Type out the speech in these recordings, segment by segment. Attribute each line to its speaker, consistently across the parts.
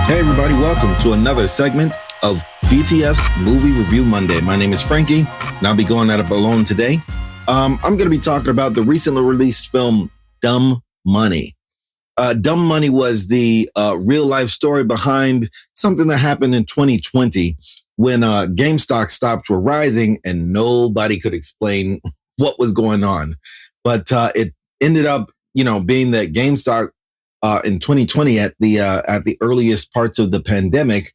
Speaker 1: Hey everybody, welcome to another segment of DTF's Movie Review Monday. My name is Frankie, and I'll be going at it alone today. I'm going to be talking about the recently released film Dumb Money. Dumb Money was the real life story behind something that happened in 2020 when GameStop stocks were rising and nobody could explain what was going on. But it ended up, being that GameStop in 2020 at the earliest parts of the pandemic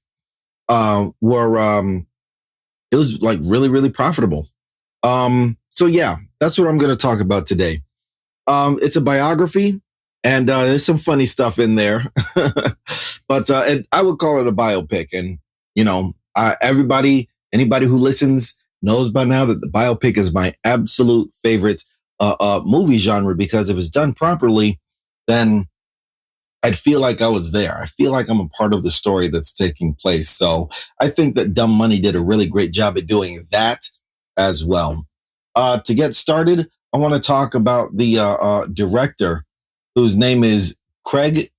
Speaker 1: it was like really, really profitable. So yeah, that's what I'm going to talk about today. It's a biography and there's some funny stuff in there, but I would call it a biopic. And, anybody who listens knows by now that the biopic is my absolute favorite movie genre, because if it's done properly, then I'd feel like I was there. I feel like I'm a part of the story that's taking place. So I think that Dumb Money did a really great job at doing that as well. To get started, I want to talk about the director, whose name is Craig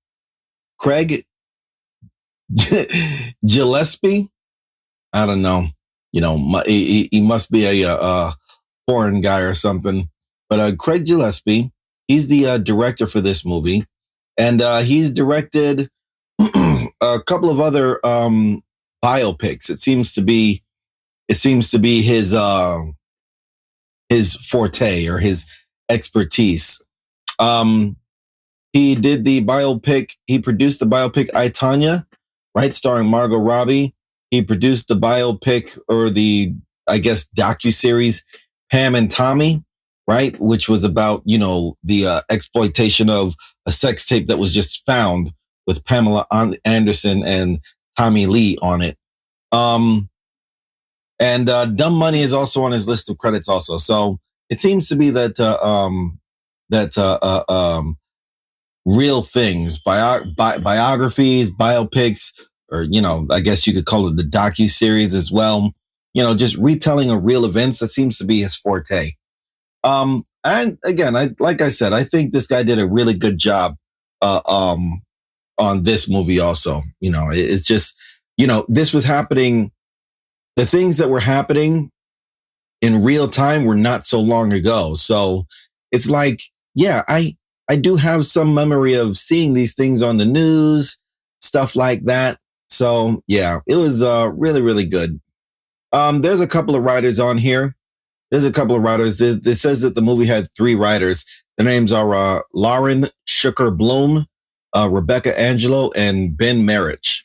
Speaker 1: Gillespie. I don't know. He must be a foreign guy or something. But Craig Gillespie, he's the director for this movie. And he's directed a couple of other biopics. It seems to be his forte or his expertise. He did the biopic. He produced the biopic I, Tonya, right, starring Margot Robbie. He produced the biopic, or the, I guess, docuseries Pam and Tommy, right, which was about, the exploitation of a sex tape that was just found with Pamela Anderson and Tommy Lee on it. And Dumb Money is also on his list of credits also. So it seems to be that real things, biographies, biopics, or, I guess you could call it the docuseries as well. Just retelling of real events, that seems to be his forte. And again, like I said, I think this guy did a really good job, on this movie also. It's just, this was happening. The things that were happening in real time were not so long ago. So it's like, yeah, I do have some memory of seeing these things on the news, stuff like that. So yeah, it was, really, really good. There's a couple of writers on here. It says that the movie had 3 writers. The names are Lauren Shooker Bloom, Rebecca Angelo, and Ben Mesrich.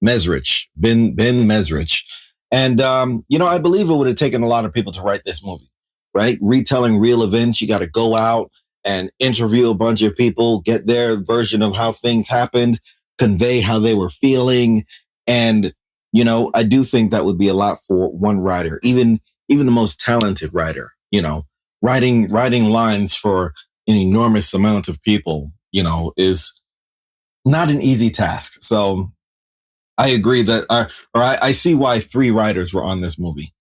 Speaker 1: Ben Mesrich. And, I believe it would have taken a lot of people to write this movie, right? Retelling real events. You got to go out and interview a bunch of people, get their version of how things happened, convey how they were feeling. And, I do think that would be a lot for one writer, even the most talented writer, writing lines for an enormous amount of people, is not an easy task. So I agree that, I see why 3 writers were on this movie.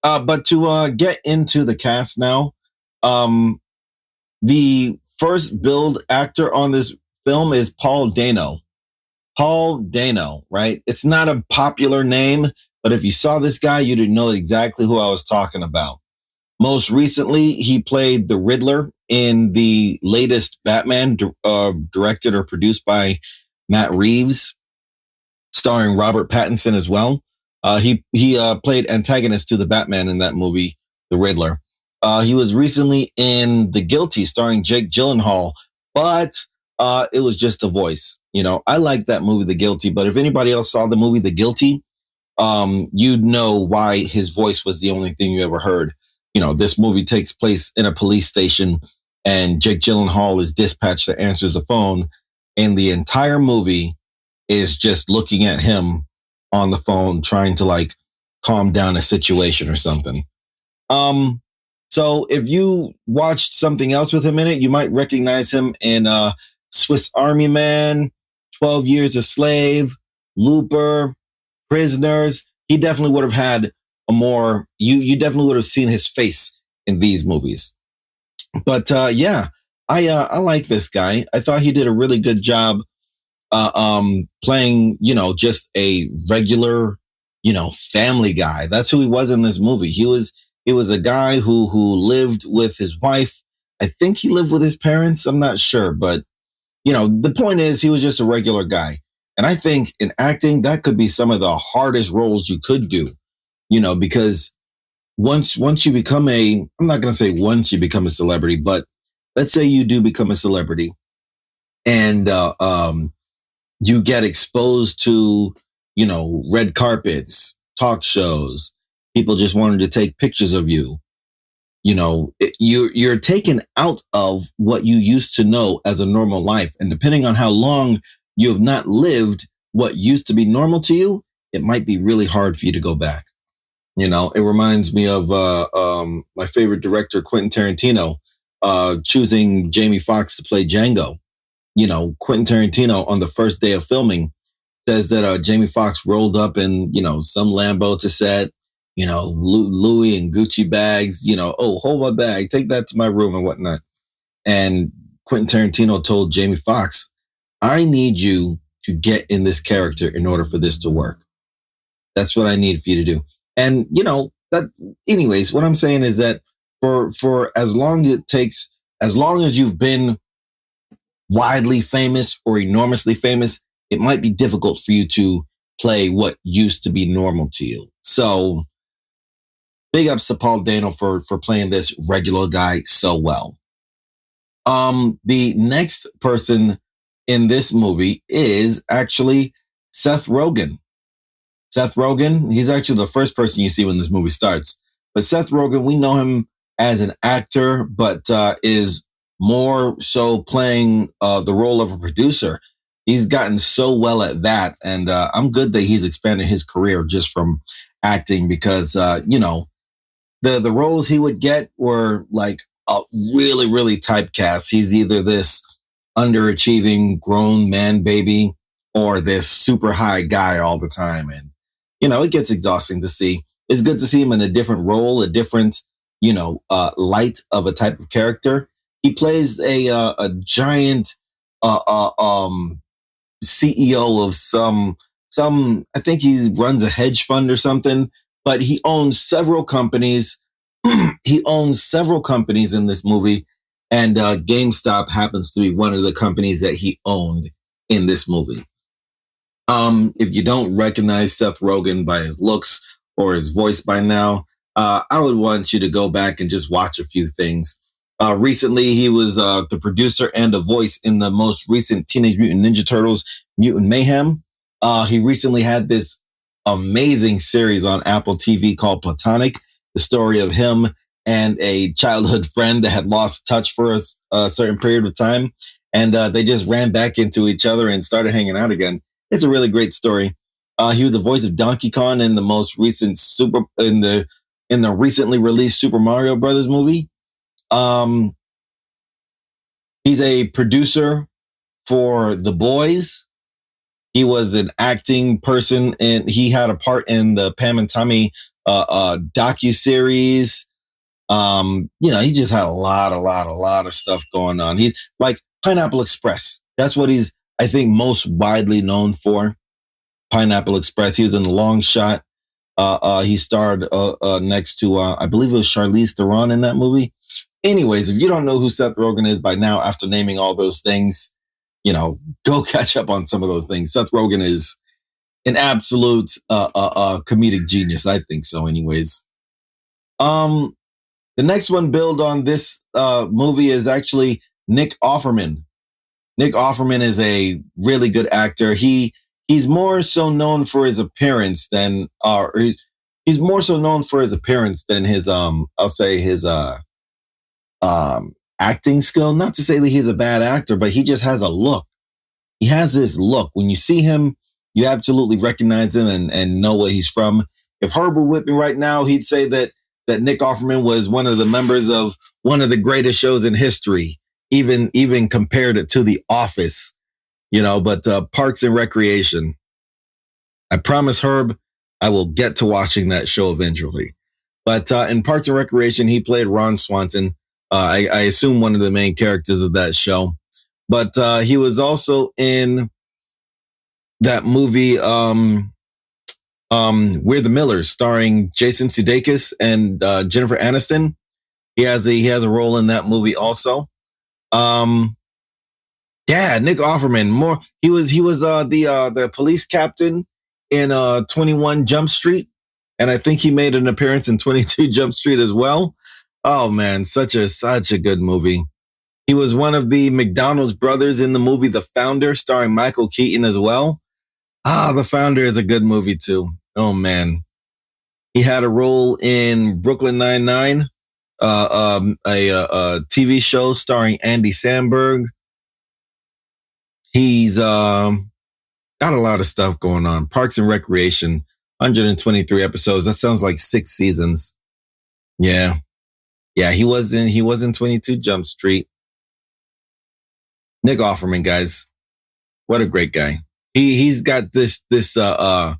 Speaker 1: But to get into the cast now, the first billed actor on this film is Paul Dano. Paul Dano, right? It's not a popular name, but if you saw this guy, you'd know exactly who I was talking about. Most recently, he played the Riddler in the latest Batman, directed or produced by Matt Reeves, starring Robert Pattinson as well. He played antagonist to the Batman in that movie, The Riddler. He was recently in The Guilty, starring Jake Gyllenhaal, but it was just the voice. I like that movie, The Guilty, but if anybody else saw the movie The Guilty, you'd know why his voice was the only thing you ever heard. This movie takes place in a police station, and Jake Gyllenhaal is dispatched to answer the phone, and the entire movie is just looking at him on the phone, trying to calm down a situation or something. So if you watched something else with him in it, you might recognize him in Swiss Army Man, 12 Years a Slave, Looper, Prisoners. He definitely would have had a more, you definitely would have seen his face in these movies. But yeah, I like this guy. I thought he did a really good job playing, just a regular, family guy. That's who he was in this movie. He was a guy who lived with his wife. I think he lived with his parents. I'm not sure, but the point is he was just a regular guy. And I think in acting, that could be some of the hardest roles you could do, because once you become I'm not going to say once you become a celebrity, but let's say you do become a celebrity and, you get exposed to, red carpets, talk shows, people just wanted to take pictures of you. You're taken out of what you used to know as a normal life. And depending on how long you have not lived what used to be normal to you, it might be really hard for you to go back. It reminds me of my favorite director, Quentin Tarantino, choosing Jamie Foxx to play Django. Quentin Tarantino on the first day of filming says that Jamie Foxx rolled up in, some Lambo to set, Louis and Gucci bags, oh, hold my bag, take that to my room and whatnot. And Quentin Tarantino told Jamie Foxx, I need you to get in this character in order for this to work. That's what I need for you to do. And, that anyways, what I'm saying is that for as long as it takes, as long as you've been widely famous or enormously famous, it might be difficult for you to play what used to be normal to you. So big ups to Paul Dano for playing this regular guy so well. The next person in this movie is actually Seth Rogen. Seth Rogen, he's actually the first person you see when this movie starts. But Seth Rogen, we know him as an actor, but is more so playing the role of a producer. He's gotten so well at that. And I'm good that he's expanded his career just from acting because, the roles he would get were like a really, really typecast. He's either this underachieving grown man baby or this super high guy all the time. And, it gets exhausting to see. It's good to see him in a different role, a different, light of a type of character. He plays a giant CEO of some. I think he runs a hedge fund or something, but he owns several companies. He owns several companies in this movie, and GameStop happens to be one of the companies that he owned in this movie. If you don't recognize Seth Rogen by his looks or his voice by now, I would want you to go back and just watch a few things. Recently, he was the producer and a voice in the most recent Teenage Mutant Ninja Turtles Mutant Mayhem. He recently had this amazing series on Apple TV called Platonic, the story of him and a childhood friend that had lost touch for a certain period of time. And they just ran back into each other and started hanging out again. It's a really great story. He was the voice of Donkey Kong in the most recent in the recently released Super Mario Brothers movie. He's a producer for The Boys. He was an acting person and he had a part in the Pam and Tommy docuseries. He just had a lot of stuff going on. He's like Pineapple Express. That's what he's, I think, most widely known for. Pineapple Express. He was in The Long Shot. He starred next to, I believe it was Charlize Theron in that movie. Anyways, if you don't know who Seth Rogen is by now, after naming all those things, go catch up on some of those things. Seth Rogen is an absolute comedic genius. I think so anyways. The next one build on this movie is actually Nick Offerman. Nick Offerman is a really good actor. He's more so known for his appearance than he's more so known for his appearance than his I'll say his acting skill. Not to say that he's a bad actor, but he just has a look. He has this look. When you see him, you absolutely recognize him and know where he's from. If Herb were with me right now, he'd say that Nick Offerman was one of the members of one of the greatest shows in history, even compared it to The Office, but Parks and Recreation. I promise Herb, I will get to watching that show eventually. But in Parks and Recreation, he played Ron Swanson. I assume one of the main characters of that show. But he was also in that movie, We're the Millers, starring Jason Sudeikis and Jennifer Aniston. He has a role in that movie also. Um, yeah, Nick Offerman. More he was the police captain in 21 Jump Street, and I think he made an appearance in 22 Jump Street as well. Oh man, such a good movie. He was one of the McDonald's brothers in the movie The Founder, starring Michael Keaton as well. The Founder is a good movie too. Oh man, he had a role in Brooklyn Nine-Nine, a TV show starring Andy Samberg. He's got a lot of stuff going on. Parks and Recreation, 123 episodes. That sounds like 6 seasons. Yeah, yeah. He was in 22 Jump Street. Nick Offerman, guys, what a great guy. He's got this I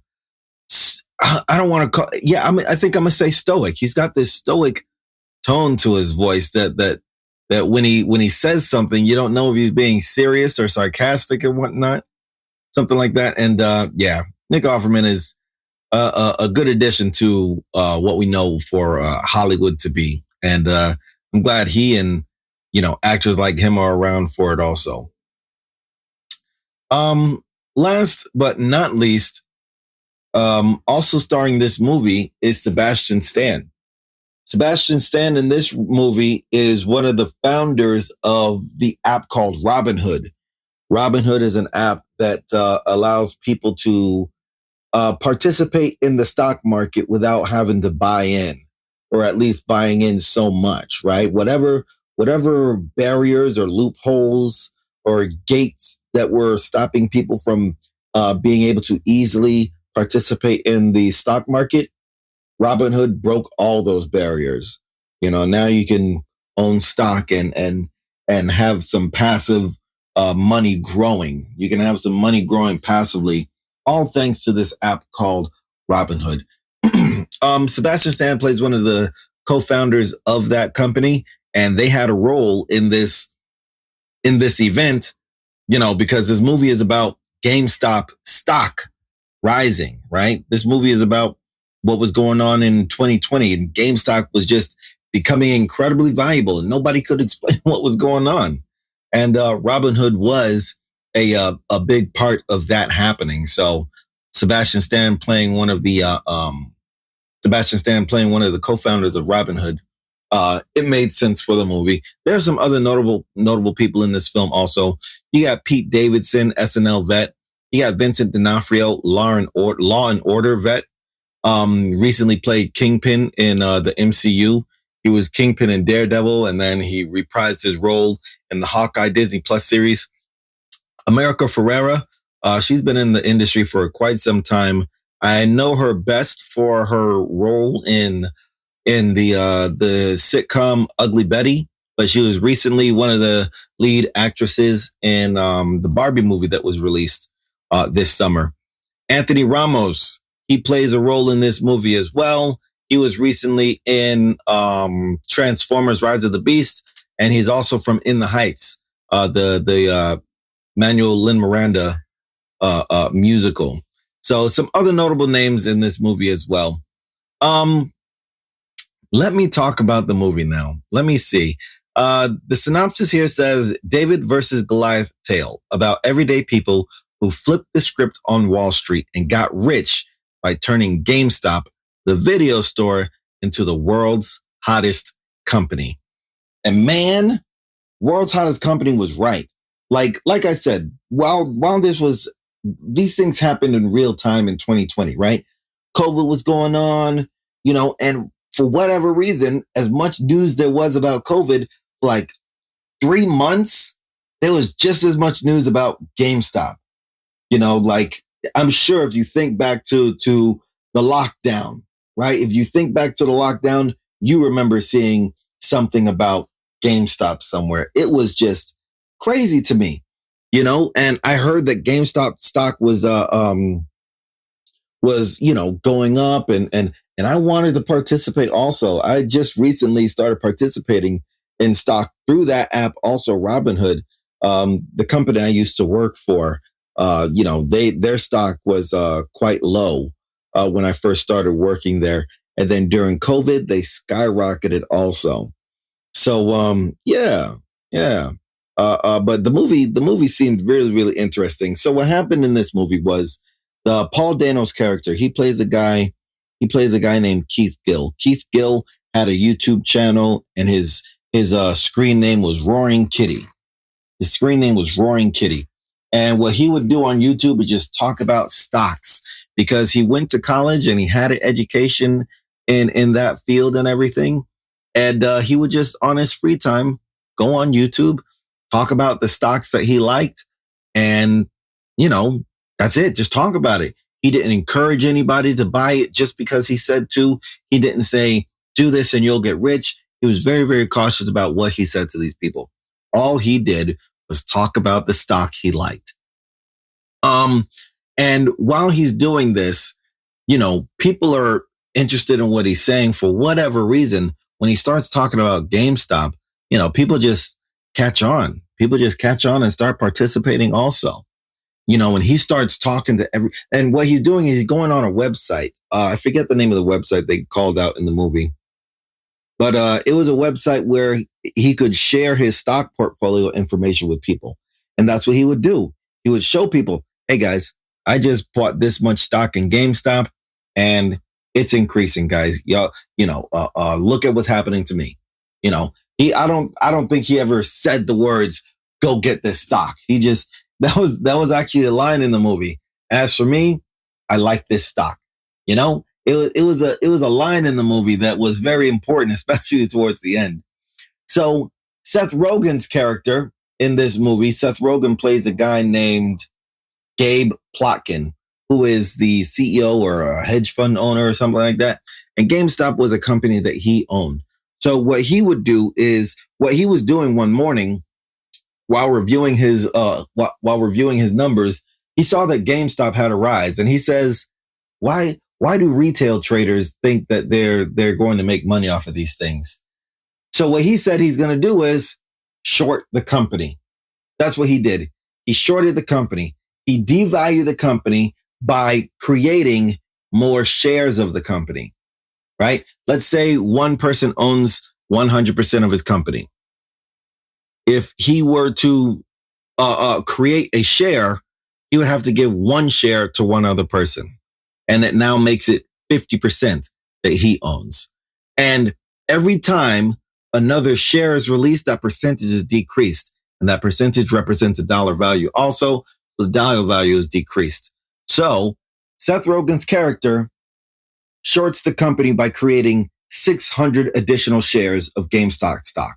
Speaker 1: don't want to call. Yeah, I think I'm gonna say stoic. He's got this stoic tone to his voice that when he says something, you don't know if he's being serious or sarcastic or whatnot, something like that. And yeah, Nick Offerman is a good addition to what we know for Hollywood to be, and I'm glad he and actors like him are around for it also. Last but not least, also starring this movie is Sebastian Stan. Sebastian Stan in this movie is one of the founders of the app called Robinhood. Robinhood is an app that allows people to participate in the stock market without having to buy in, or at least buying in so much, right? Whatever barriers or loopholes or gates that were stopping people from being able to easily participate in the stock market, Robinhood broke all those barriers. Now you can own stock and have some passive money growing. You can have some money growing passively, all thanks to this app called Robinhood. Sebastian Stan plays one of the co-founders of that company, and they had a role in this event, because this movie is about GameStop stock rising, right? This movie is about what was going on in 2020, and GameStop was just becoming incredibly valuable, and nobody could explain what was going on. And Robinhood was a big part of that happening. So Sebastian Stan playing one of the co-founders of Robinhood, it made sense for the movie. There are some other notable people in this film also. You got Pete Davidson, SNL vet. You got Vincent D'Onofrio, Law and Order vet. Recently played Kingpin in the MCU. He was Kingpin in Daredevil, and then he reprised his role in the Hawkeye Disney Plus series. America Ferrera, she's been in the industry for quite some time. I know her best for her role in the sitcom Ugly Betty, but she was recently one of the lead actresses in the Barbie movie that was released this summer. Anthony Ramos, he plays a role in this movie as well. He was recently in Transformers: Rise of the Beast, and he's also from In the Heights, the Manuel Lin Miranda musical. So some other notable names in this movie as well. Let me talk about the movie now. Let me see. The synopsis here says David versus Goliath tale about everyday people who flipped the script on Wall Street and got rich by turning GameStop, the video store, into the world's hottest company. And man, world's hottest company was right. Like I said, while these things happened in real time in 2020, right? COVID was going on, and for whatever reason, as much news there was about COVID, like 3 months, there was just as much news about GameStop. Like I'm sure if you think back to the lockdown, right? If you think back to the lockdown, you remember seeing something about GameStop somewhere. It was just crazy to me, and I heard that GameStop stock was going up, and I wanted to participate also. I just recently started participating in stock through that app, also Robinhood, the company I used to work for. their stock was quite low when I first started working there, and then during COVID they skyrocketed also. So yeah, yeah. But the movie seemed really really interesting. So what happened in this movie was the Paul Dano's character. He plays a guy. He plays a guy named Keith Gill. Keith Gill had a YouTube channel, and his screen name was Roaring Kitty. His screen name was Roaring Kitty. And what he would do on YouTube is just talk about stocks because he went to college and he had an education in that field and everything. And he would just on his free time go on YouTube, talk about the stocks that he liked, and that's it. Just talk about it. He didn't encourage anybody to buy it just because he said to. He didn't say do this and you'll get rich. He was very very cautious about what he said to these people. All he did was talk about the stock he liked. And while he's doing this, people are interested in what he's saying for whatever reason. When he starts talking about GameStop, people just catch on. People just catch on and start participating also. When he starts talking to and what he's doing is he's going on a website. I forget the name of the website they called out in the movie, but it was a website where he could share his stock portfolio information with people. And that's what he would do. He would show people, hey guys, I just bought this much stock in GameStop and it's increasing, guys. Y'all, look at what's happening to me. I don't think he ever said the words, go get this stock. He just, that was actually a line in the movie. As for me, I like this stock. It was a line in the movie that was very important, especially towards the end. So Seth Rogen's character in this movie, Seth Rogen plays a guy named Gabe Plotkin, who is the CEO or a hedge fund owner or something like that. And GameStop was a company that he owned. So what he would do is what he was doing one morning while reviewing his numbers, he saw that GameStop had a rise, and he says, why do retail traders think that they're going to make money off of these things? So what he said he's going to do is short the company. That's what he did. He shorted the company. He devalued the company by creating more shares of the company, right? Let's say one person owns 100% of his company. If he were to create a share, he would have to give one share to one other person. And it now makes it 50% that he owns. And every time another share is released, that percentage is decreased. And that percentage represents a dollar value. Also, the dollar value is decreased. So Seth Rogen's character shorts the company by creating 600 additional shares of GameStop stock.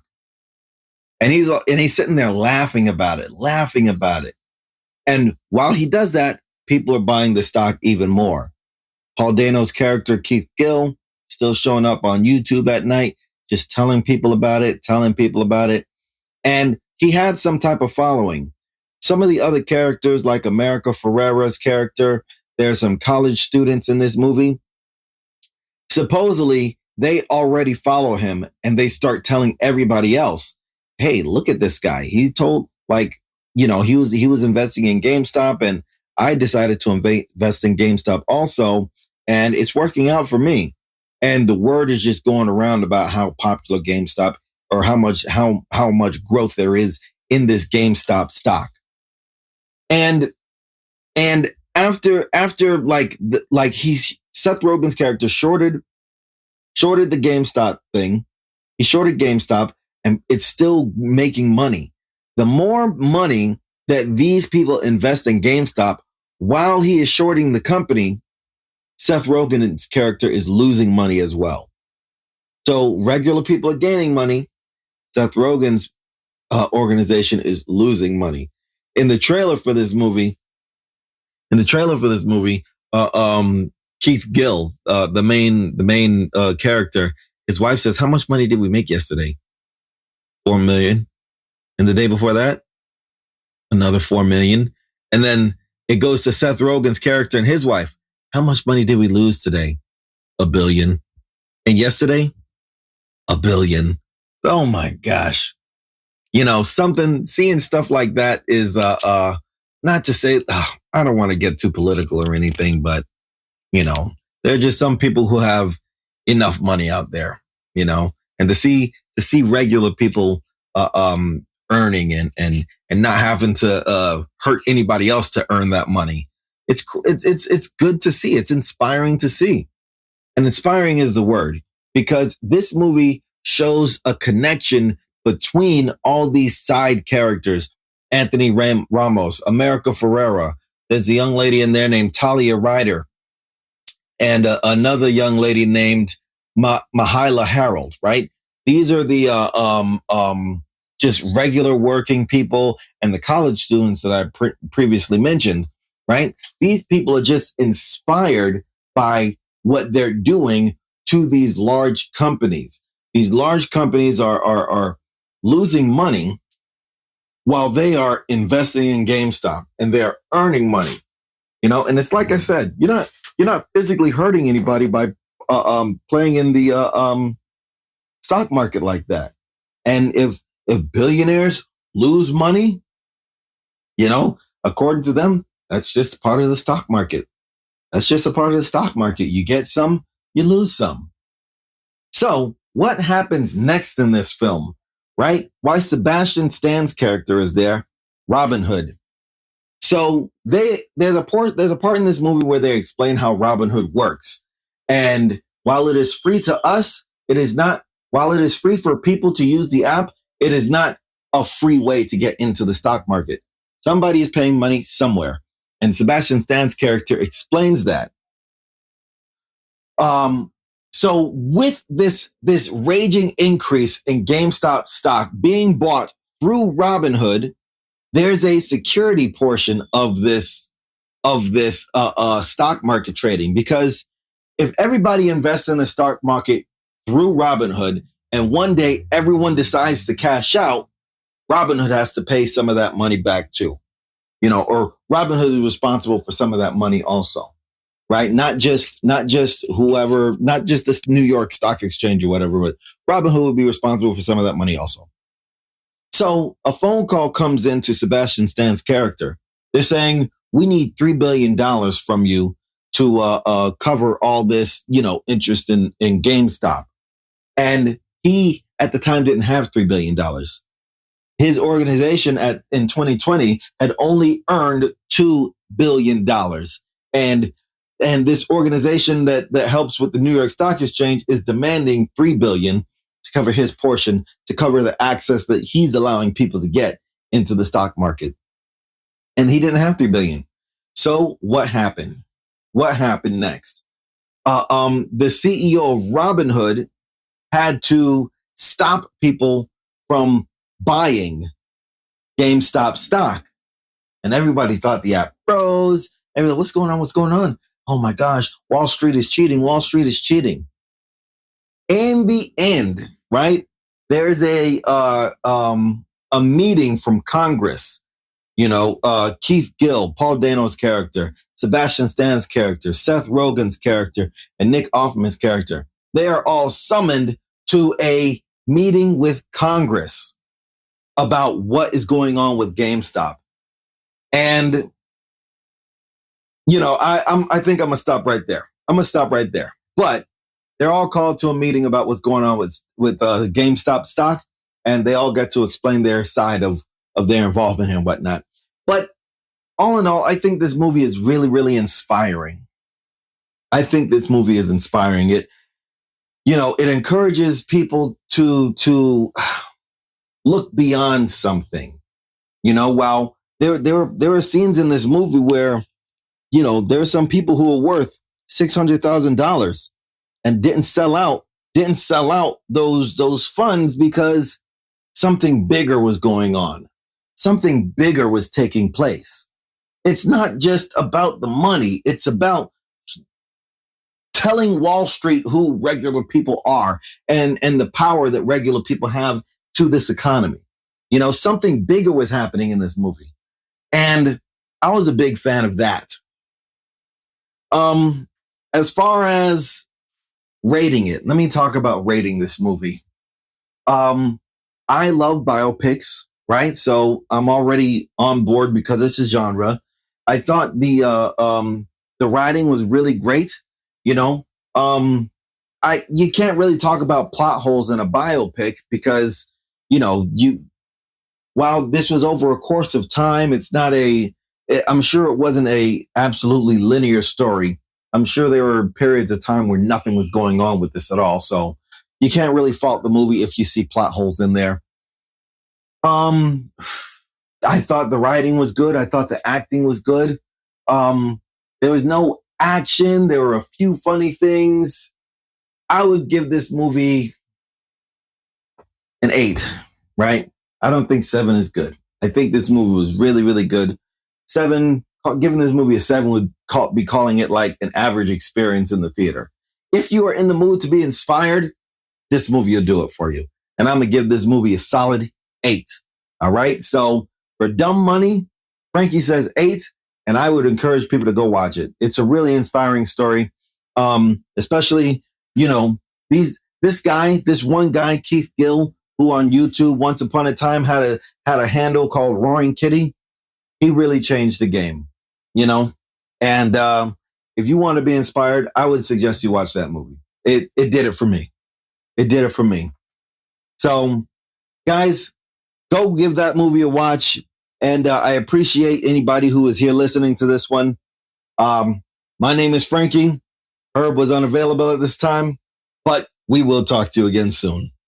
Speaker 1: And he's sitting there laughing about it. And while he does that, people are buying the stock even more. Paul Dano's character, Keith Gill, still showing up on YouTube at night, just telling people about it. And he had some type of following. Some of the other characters, like America Ferrera's character, there's some college students in this movie. Supposedly, they already follow him and they start telling everybody else, hey, look at this guy. He told, he was investing in GameStop, and I decided to invest in GameStop also, and it's working out for me. And the word is just going around about how popular GameStop, or how much growth there is in this GameStop stock. And after he's Seth Rogen's character shorted the GameStop thing. He shorted GameStop, and it's still making money. The more money that these people invest in GameStop while he is shorting the company, Seth Rogen's character is losing money as well. So regular people are gaining money. Seth Rogen's organization is losing money. In the trailer for this movie, Keith Gill, the main character, his wife says, "How much money did we make yesterday?" $4 million. And the day before that, another 4 million. And then it goes to Seth Rogen's character and his wife. How much money did we lose today? $1 billion. And yesterday, $1 billion. Oh my gosh. Seeing stuff like that is not not to say, I don't want to get too political or anything, but, there are just some people who have enough money out there, and to see regular people, earning and not having to, hurt anybody else to earn that money. It's good to see. It's inspiring to see. And inspiring is the word, because this movie shows a connection between all these side characters. Anthony Ramos, America Ferrera. There's a young lady in there named Talia Ryder, and another young lady named Mahila Harold, right? These are the just regular working people and the college students that I previously mentioned, right? These people are just inspired by what they're doing to these large companies. These large companies are losing money while they are investing in GameStop, and they're earning money, and it's like I said, you're not physically hurting anybody by playing in the stock market like that. And if billionaires lose money, according to them, that's just part of the stock market. That's just a part of the stock market. You get some, you lose some. So what happens next in this film, right? Why Sebastian Stan's character is there, Robin Hood. So there's a part in this movie where they explain how Robin Hood works. And while it is free to us, while it is free for people to use the app, it is not a free way to get into the stock market. Somebody is paying money somewhere. And Sebastian Stan's character explains that. So with this raging increase in GameStop stock being bought through Robinhood, there's a security portion of this stock market trading, because if everybody invests in the stock market through Robinhood and one day everyone decides to cash out, Robinhood has to pay some of that money back too, or Robinhood is responsible for some of that money also, right? Not just whoever, not just the New York Stock Exchange or whatever, but Robinhood would be responsible for some of that money also. So a phone call comes into Sebastian Stan's character. They're saying, we need $3 billion from you to cover all this, interest in GameStop. And he, at the time, didn't have $3 billion. His organization in 2020 had only earned $2 billion. And this organization that helps with the New York Stock Exchange is demanding $3 billion to cover his portion, to cover the access that he's allowing people to get into the stock market. And he didn't have $3 billion. So what happened? What happened next? The CEO of Robinhood had to stop people from buying GameStop stock. And everybody thought the app froze. Everybody, what's going on? What's going on? Oh my gosh, Wall Street is cheating. Wall Street is cheating. In the end, right? There's a meeting from Congress. Keith Gill, Paul Dano's character, Sebastian Stan's character, Seth Rogen's character, and Nick Offerman's character. They are all summoned to a meeting with Congress about what is going on with GameStop. And, I think I'm going to stop right there. But they're all called to a meeting about what's going on with GameStop stock, and they all get to explain their side of their involvement and whatnot. But all in all, I think this movie is really, really inspiring. I think this movie is inspiring. It encourages people to look beyond something. While there are scenes in this movie where, there are some people who are worth $600,000 and didn't sell out those funds because something bigger was going on. Something bigger was taking place. It's not just about the money. It's about telling Wall Street who regular people are and the power that regular people have to this economy. Something bigger was happening in this movie. And I was a big fan of that. As far as rating it, let me talk about rating this movie. I love biopics. right? So I'm already on board because it's a genre. I thought the writing was really great. You know, you can't really talk about plot holes in a biopic because you while this was over a course of time, I'm sure it wasn't a absolutely linear story. I'm sure there were periods of time where nothing was going on with this at all. So you can't really fault the movie if you see plot holes in there. Um, I thought the writing was good. I thought the acting was good. There was no action. There were a few funny things. I would give this movie an 8, right? I don't think 7 is good. I think this movie was really, really good. 7, giving this movie a 7 would be calling it like an average experience in the theater. If you are in the mood to be inspired, this movie will do it for you. And I'm going to give this movie a solid 8. All right. So for dumb money, Frankie says 8. And I would encourage people to go watch it. It's a really inspiring story. Especially, this one guy, Keith Gill, who on YouTube once upon a time had a handle called Roaring Kitty. He really changed the game, And if you want to be inspired, I would suggest you watch that movie. It did it for me. It did it for me. So, guys, go give that movie a watch. And I appreciate anybody who is here listening to this one. My name is Frankie. Herb was unavailable at this time, but we will talk to you again soon.